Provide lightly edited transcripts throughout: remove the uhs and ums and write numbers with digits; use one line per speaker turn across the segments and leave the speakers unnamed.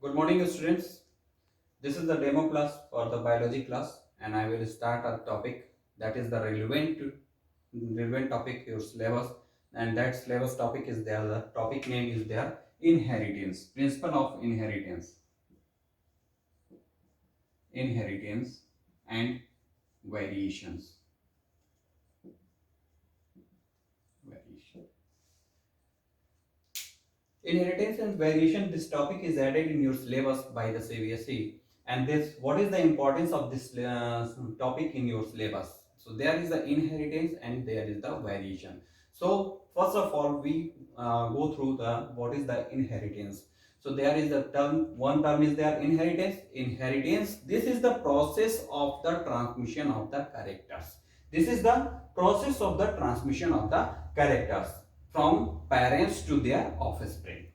Good morning, students. This is the demo class for the biology class, and I will start a topic that is the relevant topic your syllabus, and that syllabus topic is there. The topic name is there inheritance, principle of inheritance, and variations. Variation. Inheritance and variation. This topic is added in your syllabus by the CBSE. And this, what is the importance of this topic in your syllabus? So there is the inheritance and there is the variation. So first of all, we go through the what is the inheritance. So there is the term. One term is there inheritance. Inheritance. This is the process of the transmission of the characters. This is the process of the transmission of the characters from parents to their offspring.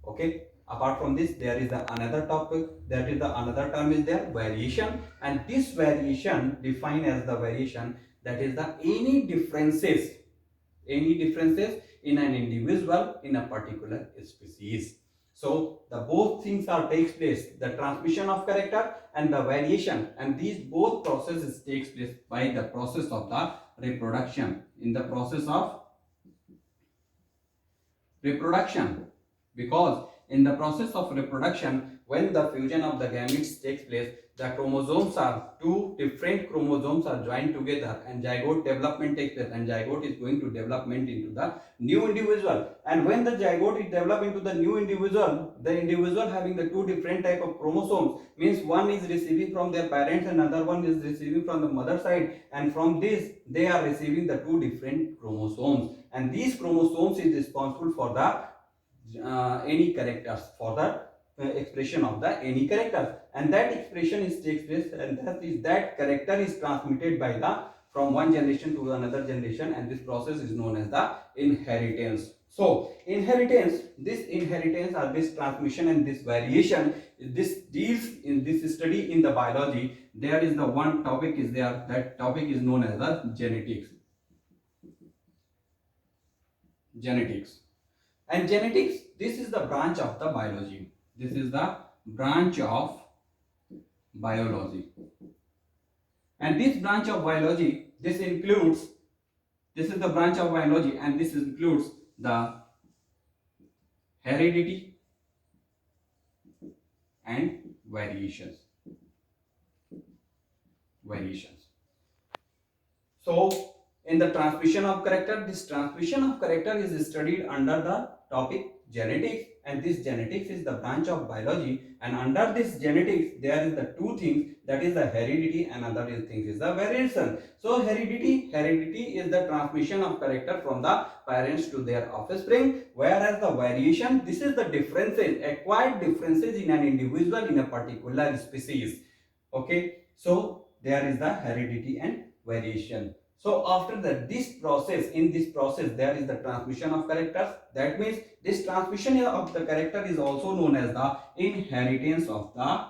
Okay, apart from this there is the another topic, that is the another term is there variation, and this variation defined as the variation, that is the any differences in an individual in a particular species. So the both things are takes place, the transmission of character and the variation, and these both processes takes place by the process of the reproduction. In the process of reproduction, because in the process of reproduction, when the fusion of the gametes takes place, the chromosomes are two different chromosomes are joined together and zygote development takes place, and zygote is going to development into the new individual. And when the zygote is developed into the new individual, the individual having the two different type of chromosomes, means one is receiving from their parents and another one is receiving from the mother side, and from this they are receiving the two different chromosomes, and these chromosomes is responsible for the any characters, for the expression of the any characters, and that expression is takes place, and that character is transmitted by the from one generation to another generation, and this process is known as the inheritance. So inheritance, this inheritance or this transmission and this variation, this deals in this study in the biology. There is the one topic is there, that topic is known as the genetics. And genetics, this is the branch of the biology. This is the branch of biology. And this branch of biology, this is the branch of biology, and this includes the heredity and variations. So in the transmission of character, this transmission of character is studied under the topic genetics, and this genetics is the branch of biology, and under this genetics there is the two things, that is the heredity, and other things is the variation. So heredity is the transmission of character from the parents to their offspring, whereas the variation, this is the differences, acquired differences in an individual in a particular species. Okay, so there is the heredity and variation. So after that, in this process there is the transmission of characters. That means this transmission of the character is also known as the inheritance of the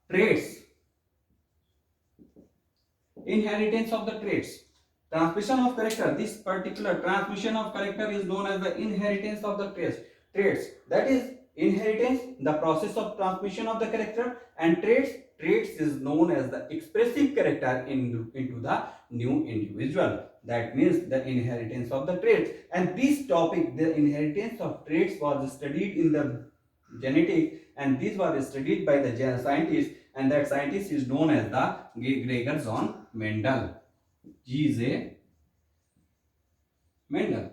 traits. Inheritance of the traits. Transmission of character. This particular transmission of character is known as the inheritance of the traits. That is inheritance, the process of transmission of the character, and traits. Traits is known as the expressive character into the new individual. That means the inheritance of the traits. And this topic, the inheritance of traits, was studied in the genetics, and these were studied by the scientists, and that scientist is known as the Gregor John Mendel. G.J. Mendel.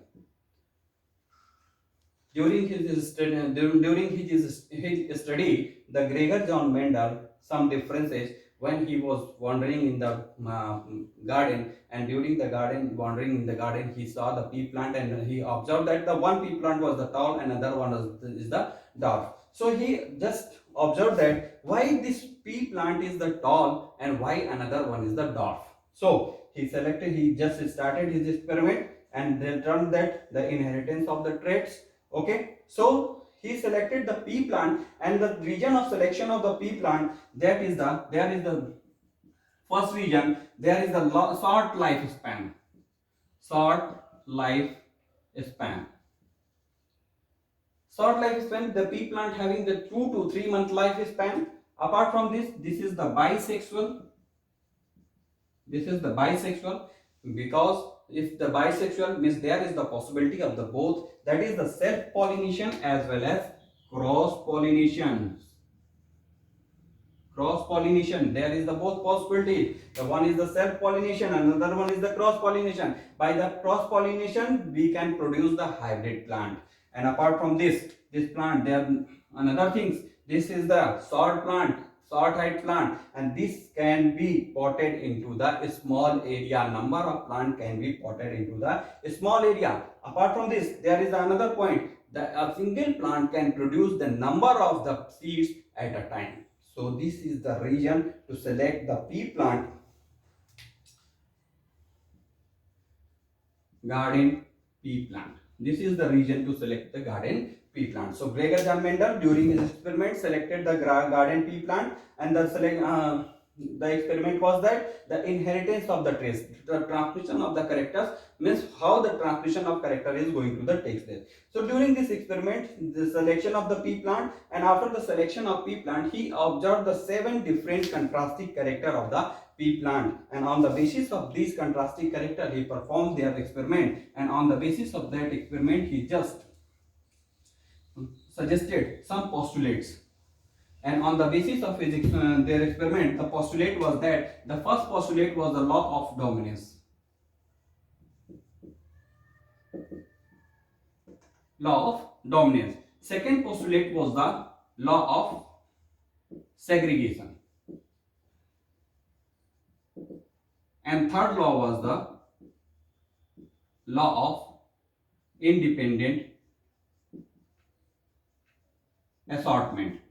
During his study, the Gregor John Mendel, some differences when he was wandering in the garden, and during the garden wandering in the garden, he saw the pea plant, and he observed that the one pea plant was the tall and another one is the dwarf. So he just observed that why this pea plant is the tall and why another one is the dwarf. So he just started his experiment, and then turned that the inheritance of the traits. Okay, so he selected the pea plant, and the region of selection of the pea plant, there is the first region, there is the short lifespan. Short lifespan, the pea plant having the 2 to 3 month lifespan. Apart from this, this is the bisexual. This is the bisexual, because if the bisexual means there is the possibility of the both, that is the self pollination as well as cross pollination. Cross pollination, there is the both possibility. The one is the self pollination, another one is the cross pollination. By the cross pollination we can produce the hybrid plant. And apart from this plant, there are another things. This is the short plant, short height plant, and this can be potted into the small area. Number of plant can be potted into the small area. Apart from this, there is another point, that a single plant can produce the number of the seeds at a time. So this is the reason to select the pea plant, garden pea plant. This is the reason to select the garden pea plant. So Gregor Mendel during his experiment selected the garden pea plant, and the experiment was that the inheritance of the traits, the transmission of the characters, means how the transmission of character is going to the take place. So during this experiment, the selection of the pea plant, and after the selection of pea plant, he observed the 7 different contrasting character of the pea plant, and on the basis of these contrasting character he performed their experiment, and on the basis of that experiment he just suggested some postulates. And on the basis of his, their experiment, the postulate was that the first postulate was the law of dominance. Law of dominance. Second postulate was the law of segregation. And third law was the law of independent assortment.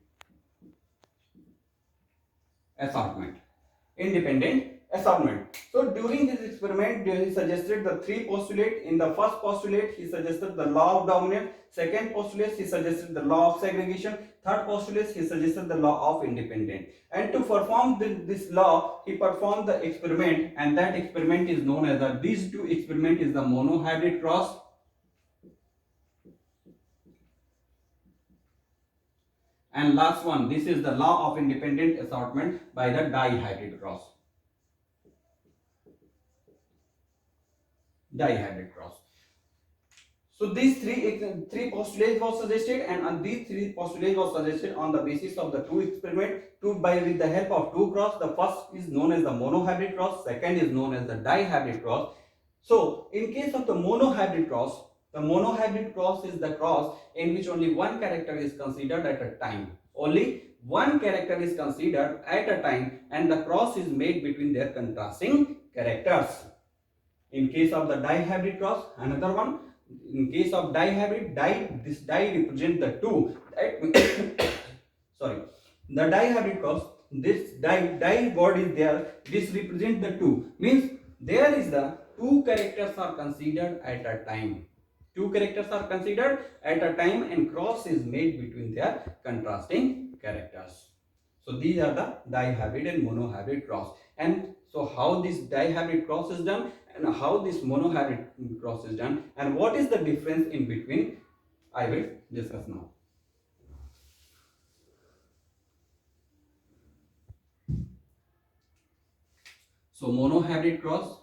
Independent assortment. So during this experiment he suggested the 3 postulates. In the first postulate he suggested the law of dominance, second postulate he suggested the law of segregation, third postulate he suggested the law of independent. And to perform this law he performed the experiment, and that experiment is known as the, these 2 experiment is the monohybrid cross and last one, this is the law of independent assortment by the dihybrid cross. So these three postulates were suggested, and these 3 postulates were suggested on the basis of the 2 experiment, with the help of 2 cross. The first is known as the monohybrid cross, second is known as the dihybrid cross. So in case of the monohybrid cross, the monohybrid cross is the cross in which only one character is considered at a time. Only one character is considered at a time, and the cross is made between their contrasting characters. In case of the dihybrid cross, another one. In case of dihybrid, this di represents the 2. Sorry, the dihybrid cross, this di word is there. This represents the 2. Means there is the 2 characters are considered at a time. 2 characters are considered at a time, and cross is made between their contrasting characters. So these are the dihybrid and monohybrid cross. And so how this dihybrid cross is done, and how this monohybrid cross is done, and what is the difference in between, I will discuss now. So monohybrid cross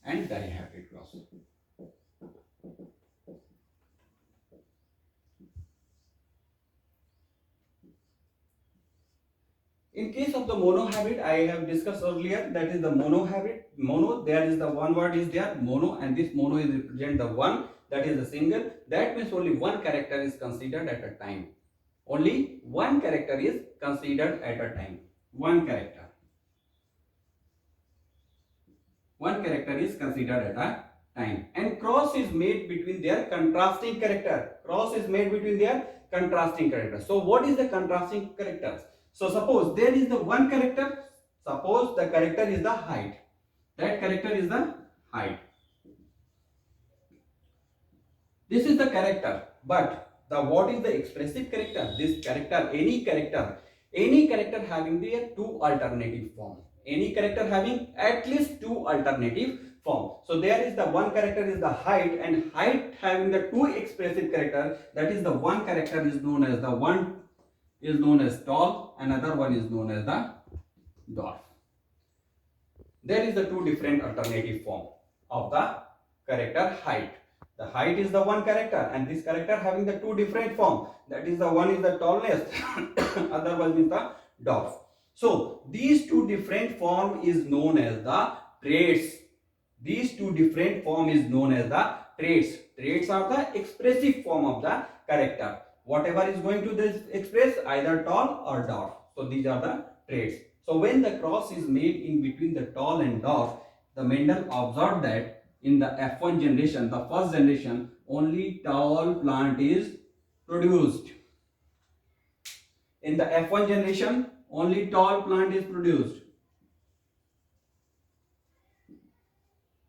and dihybrid cross. In case of the monohybrid, I have discussed earlier, that is the monohybrid. Mono, there is the one word is there, mono, and this mono is represent the one, that is the single. That means only one character is considered at a time. Only one character is considered at a time. One character is considered at a time. And cross is made between their contrasting character. So what is the contrasting characters? So suppose there is the one character, suppose the character is the height. That character is the height. This is the character, but what is the expressive character? This character, any character having their 2 alternative form. any character having at least two alternative form. So there is the one character is the height, and height having the two expressive character, that is the one character is known as tall, another one is known as the dwarf. There is the two different alternative form of the character height. The height is the one character, and this character having the two different form. That is the one is the tallness, other one is the dwarf. So these two different form is known as the traits. These two different form is known as the traits. Traits are the expressive form of the character. Whatever is going to this express either tall or dwarf. So these are the traits. So when the cross is made in between the tall and dwarf, the Mendel observed that in the F1 generation, the first generation, only tall plant is produced. In the F1 generation, only tall plant is produced.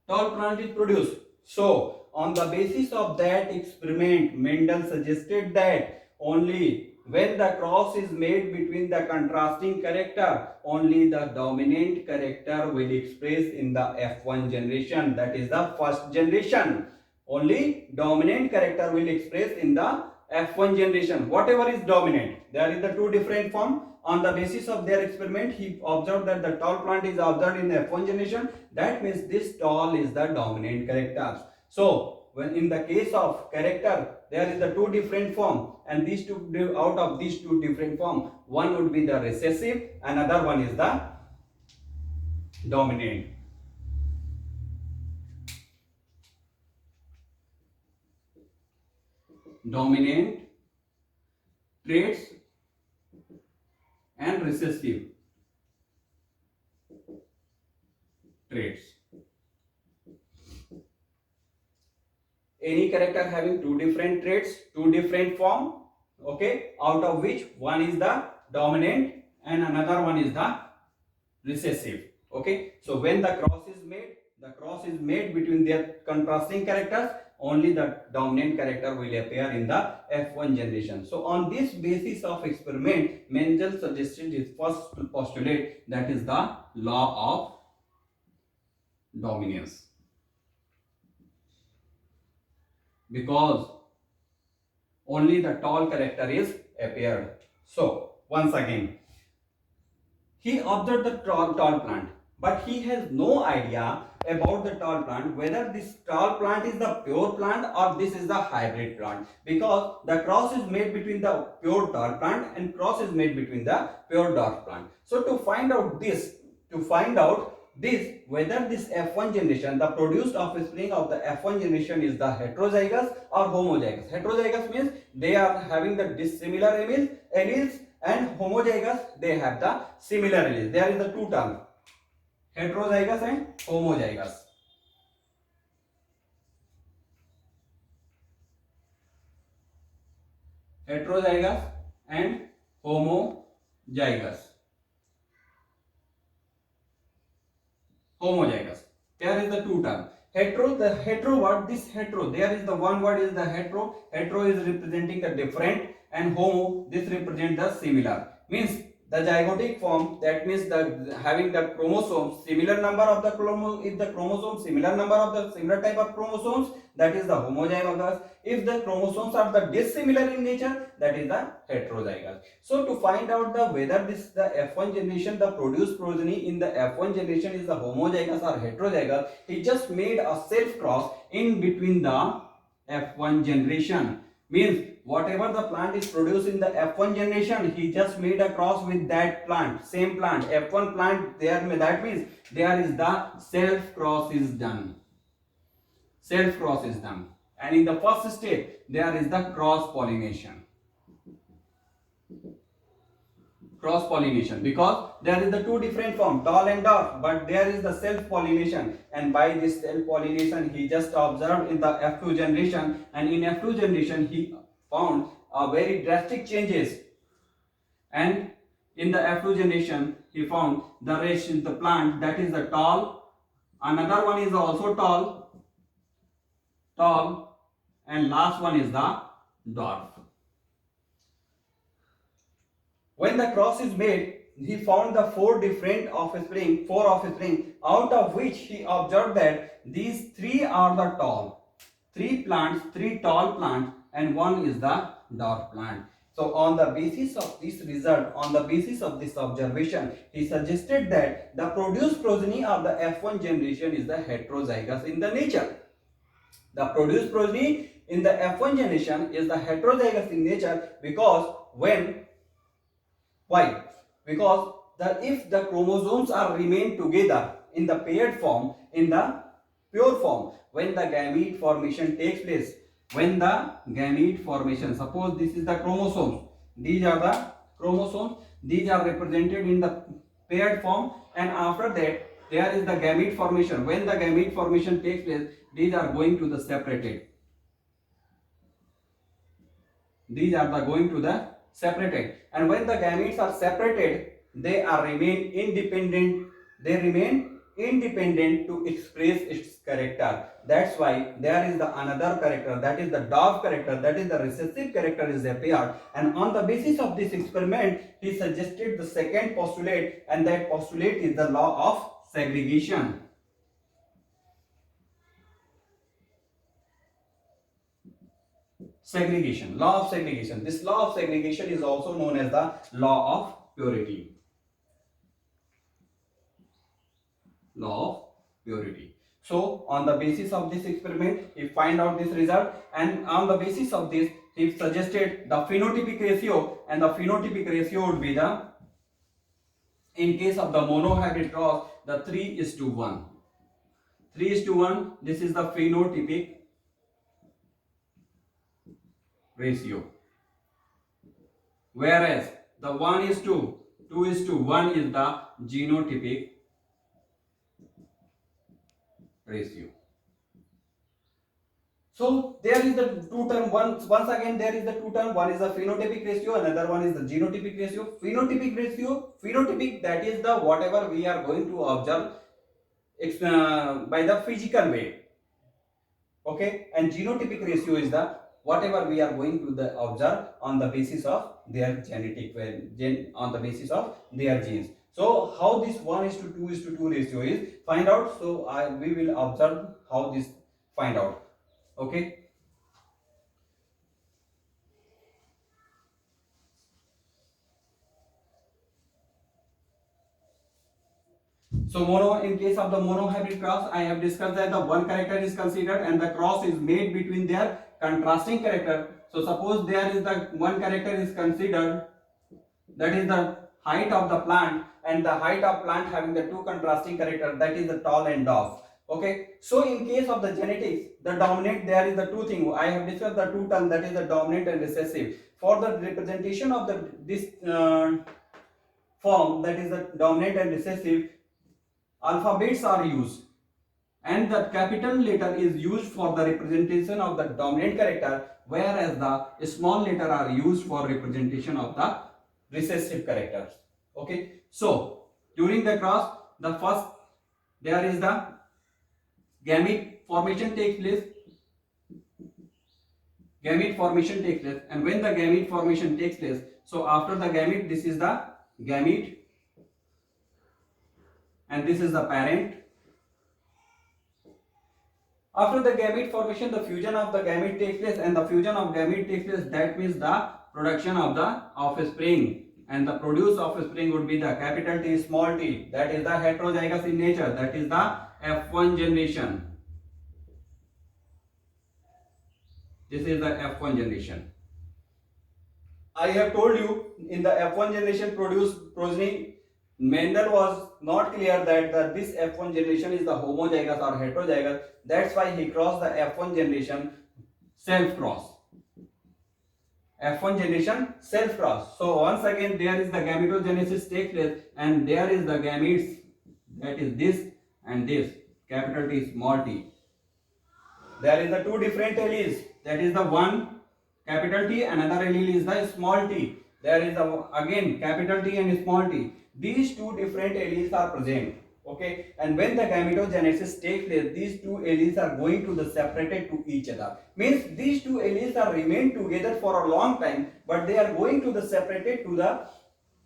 Tall plant is produced. So, on the basis of that experiment, Mendel suggested that only when the cross is made between the contrasting character, only the dominant character will express in the F1 generation, that is the first generation. Only dominant character will express in the F1 generation. Whatever is dominant, there is the two different form. On the basis of their experiment, he observed that the tall plant is observed in the F1 generation. That means this tall is the dominant character. So, when in the case of character, there is the two different form, and these two, out of these two different form, one would be the recessive, another one is the dominant. Dominant traits and recessive traits. Any character having two different traits, two different form, okay, out of which one is the dominant and another one is the recessive. Okay, so when the cross is made between their contrasting characters, only the dominant character will appear in the F1 generation. So on this basis of experiment, Mendel suggested his first postulate, that is the law of dominance. Because only the tall character is appeared. So once again, he observed the tall plant, but he has no idea about the tall plant, whether this tall plant is the pure plant or this is the hybrid plant, because the cross is made between the pure tall plant and cross is made between the pure dwarf plant. So to find out this, whether this F1 generation, the produced offspring of the F1 generation is the heterozygous or homozygous. Heterozygous means they are having the dissimilar alleles, and homozygous, they have the similar alleles. There is the two terms, heterozygous and homozygous. Heterozygous and homozygous. Homozygous. There is the two terms. Hetero, the hetero word, this hetero, there is the one word is the hetero. Hetero is representing the different, and homo, this represents the similar. Means the zygotic form, that means the having the chromosomes, similar number of the chromosome, similar number of the similar type of chromosomes, that is the homozygous. If the chromosomes are the dissimilar in nature, that is the heterozygous. So to find out whether this the F1 generation, the produced progeny in the F1 generation is the homozygous or heterozygous, he just made a self cross in between the F1 generation. Means whatever the plant is produced in the F1 generation, he just made a cross with that plant, same plant, F1 plant there. That means there is the self cross is done. Self cross is done. And in the first step, there is the cross pollination. Cross pollination, because there is the two different form, tall and dwarf, but there is the self pollination, and by this self pollination he just observed in the F2 generation, and in F2 generation he found a very drastic changes, and in the F2 generation he found the ratio, the plant that is the tall, another one is also tall, and last one is the dwarf. When the cross is made, he found the four offspring, out of which he observed that these three are the three tall plants, and one is the dwarf plant. So on the basis of this result, on the basis of this observation, he suggested that the produced progeny of the F1 generation is the heterozygous in the nature. The produced progeny in the F1 generation is the heterozygous in nature because why? Because if the chromosomes are remain together in the paired form, in the pure form, when the gamete formation takes place, suppose this is the chromosomes, these are the chromosomes, these are represented in the paired form, and after that there is the gamete formation. When the gamete formation takes place, these are going to the separated. And when the gametes are separated, they remain independent to express its character. That's why there is the another character, that is the dwarf character, that is the recessive character is appeared. And on the basis of this experiment, he suggested the second postulate, and that postulate is the law of segregation. Law of segregation. This law of segregation is also known as the law of purity. So on the basis of this experiment, he find out this result, and on the basis of this, he suggested the phenotypic ratio, and the phenotypic ratio would be the, in case of the monohybrid cross, the 3:1. 3:1, this is the phenotypic ratio, whereas the 1:2, 2:1 is the genotypic ratio. So there is the two term, once again there is the two term, one is the phenotypic ratio, another one is the genotypic ratio. Phenotypic, that is the whatever we are going to observe by the physical way, okay, and genotypic ratio is the whatever we are going to observe on the basis of their genetic on the basis of their genes. So how this 1:2:2 ratio is find out. So we will observe how this find out. Okay. So in case of the monohybrid cross, I have discussed that the one character is considered and the cross is made between their contrasting character. So suppose there is the one character is considered, that is the height of the plant, and the height of plant having the two contrasting character, that is the tall and dwarf. Okay. So in case of the genetics, the dominant, there is the two things. I have discussed the two terms, that is the dominant and recessive. For the representation of this form, that is the dominant and recessive, alphabets are used, and the capital letter is used for the representation of the dominant character, whereas the small letter are used for representation of the recessive characters. Okay. So during the cross, the first there is the gamete formation takes place. And when the gamete formation takes place, so after the gamete, this is the gamete, and this is the parent. After the gamete formation, the fusion of the gamete takes place, and the fusion of gamete takes place, that means the production of the offspring, and the produced offspring would be the capital T, small t, that is the heterozygous in nature, that is the F1 generation. This is the F1 generation. I have told you in the F1 generation produced progeny, Mendel was not clear that this F1 generation is the homozygous or heterozygous. That's why he crossed the F1 generation self-cross. F1 generation self-cross. So once again there is the gametogenesis takes place, and there is the gametes, that is this and this, capital T, small t. There is the two different alleles, that is the one capital T, another allele is the small t. There is again capital T and small t. These two different alleles are present. Okay, and when the gametogenesis takes place, these two alleles are going to the separated to each other. Means these two alleles are remain together for a long time, but they are going to the separated to the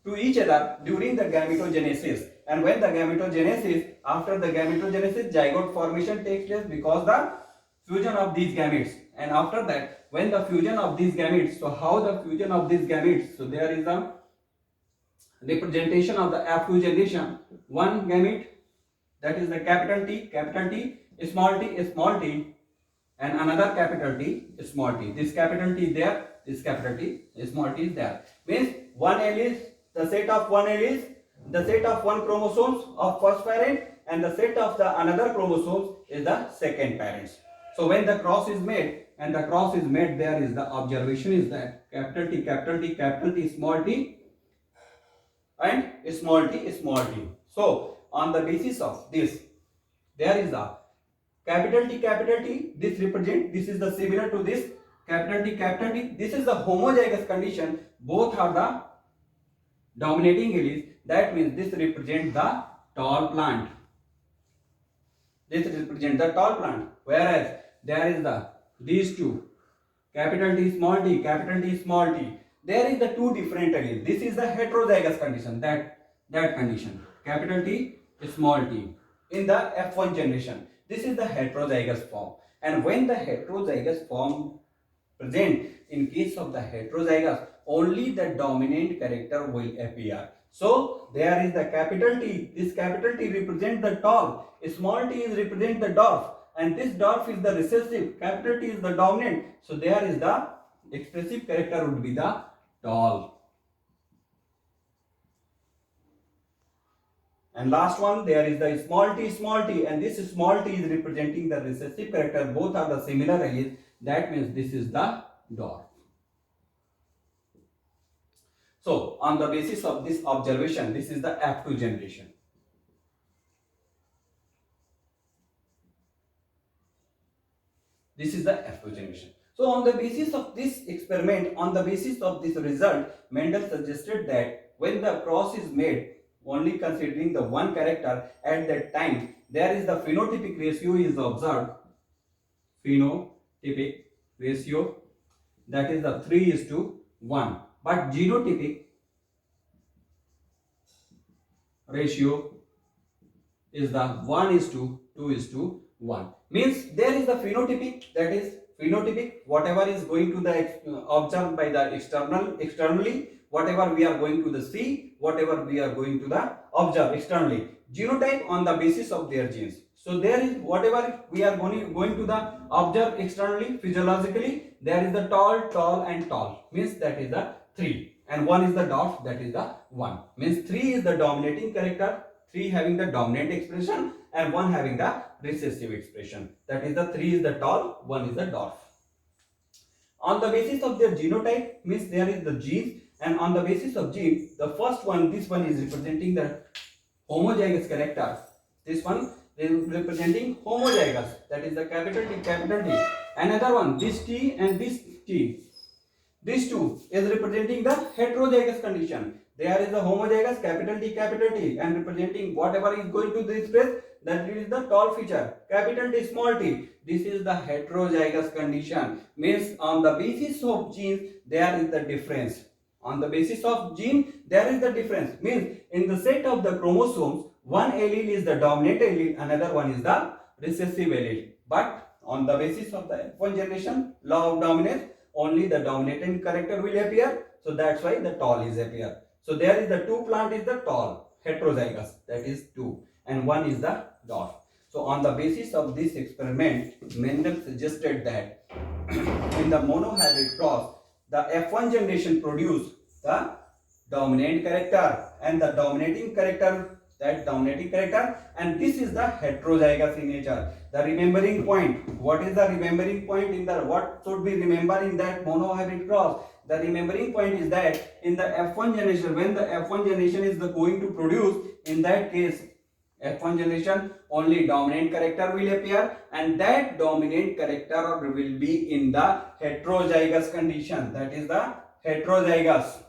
to each other during the gametogenesis. And when the gametogenesis, after the gametogenesis, zygote formation takes place because the fusion of these gametes. And after that, when the fusion of these gametes, so how the fusion of these gametes? So there is a representation of the F2 generation. One gamete, that is the capital T, small t, and another capital T, small t. This capital T is there, this capital T, small t is there. Means one allele, the set of one allele, the set of one chromosomes of first parent, and the set of the another chromosomes is the second parents. So when the cross is made, and the cross is made, there is the observation is that capital T, small t, and small t. So on the basis of this, there is a capital T, this represent, this is the similar to this capital T, this is the homozygous condition, both are the dominating alleles. That means this represents the tall plant. This represents the tall plant, whereas there is the these two, capital T, small t. There is the two different alleles. This is the heterozygous condition, that condition, capital T, small t, in the F1 generation. This is the heterozygous form. And when the heterozygous form present, in case of the heterozygous, only the dominant character will appear. So there is the capital T. This capital T represents the tall, small t is represent the dwarf, and this dwarf is the recessive, capital T is the dominant. So there is the expressive character would be the tall. And last one, there is the small t, and this small t is representing the recessive character. Both are the similar alleles. That means this is the dwarf. So on the basis of this observation, this is the F2 generation. This is the F2 generation. So on the basis of this experiment, on the basis of this result, Mendel suggested that when the cross is made, only considering the one character at that time, there is the phenotypic ratio is observed. Phenotypic ratio, that is the 3:1. But genotypic ratio is the 1:2:1. Means there is the phenotypic, that is phenotypic, whatever is going to the observed by the externally, whatever we are going to the see, whatever we are going to the observe externally. Genotype on the basis of their genes. So there is whatever we are going to the observe externally, physiologically, there is the tall and tall. Means that is the 3. And 1 is the dwarf, that is the 1. Means 3 is the dominating character, 3 having the dominant expression, and 1 having the recessive expression. That is the 3 is the tall, 1 is the dwarf. On the basis of their genotype, means there is the genes, and on the basis of genes, the first one, this one is representing the homozygous character. This one is representing homozygous, that is the capital T. Another one, this T and this T. These two is representing the heterozygous condition. There is the homozygous capital T, and representing whatever is going to this place, that is the tall feature, capital T, small t. This is the heterozygous condition. Means on the basis of genes, there is the difference. On the basis of gene, there is the difference. Means in the set of the chromosomes, one allele is the dominant allele, another one is the recessive allele. But on the basis of the F1 generation, law of dominance, only the dominating character will appear. So that's why the tall is appear. So there is the 2 plant is the tall, heterozygous, that is 2, and 1 is the dwarf. So on the basis of this experiment, Mendel suggested that in the monohybrid cross, the F1 generation produced the dominant character, and the dominating character, and this is the heterozygous in nature. The remembering point, what is the remembering point in the, what should be remembered in that monohybrid cross? The remembering point is that in the F1 generation, when the F1 generation is going to produce, in that case F1 generation, only dominant character will appear, and that dominant character will be in the heterozygous condition. That is the heterozygous.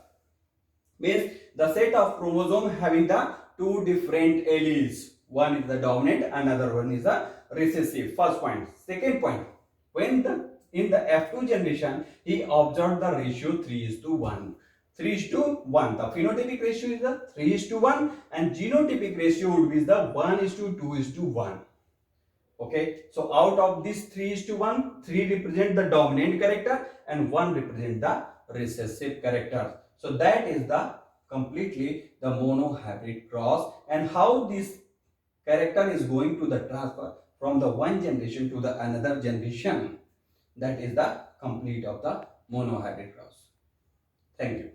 Means the set of chromosome having the 2 different alleles. One is the dominant, another one is the recessive. First point. Second point, when in the F2 generation, he observed the ratio 3:1. 3 is to 1. The phenotypic ratio is the 3 is to 1 and genotypic ratio would be the 1 is to 2 is to 1. Okay, so out of this 3 is to 1, 3 represent the dominant character and 1 represent the recessive character. So that is the completely the monohybrid cross, and how this character is going to the transfer from the one generation to the another generation. That is the complete of the monohybrid cross. Thank you.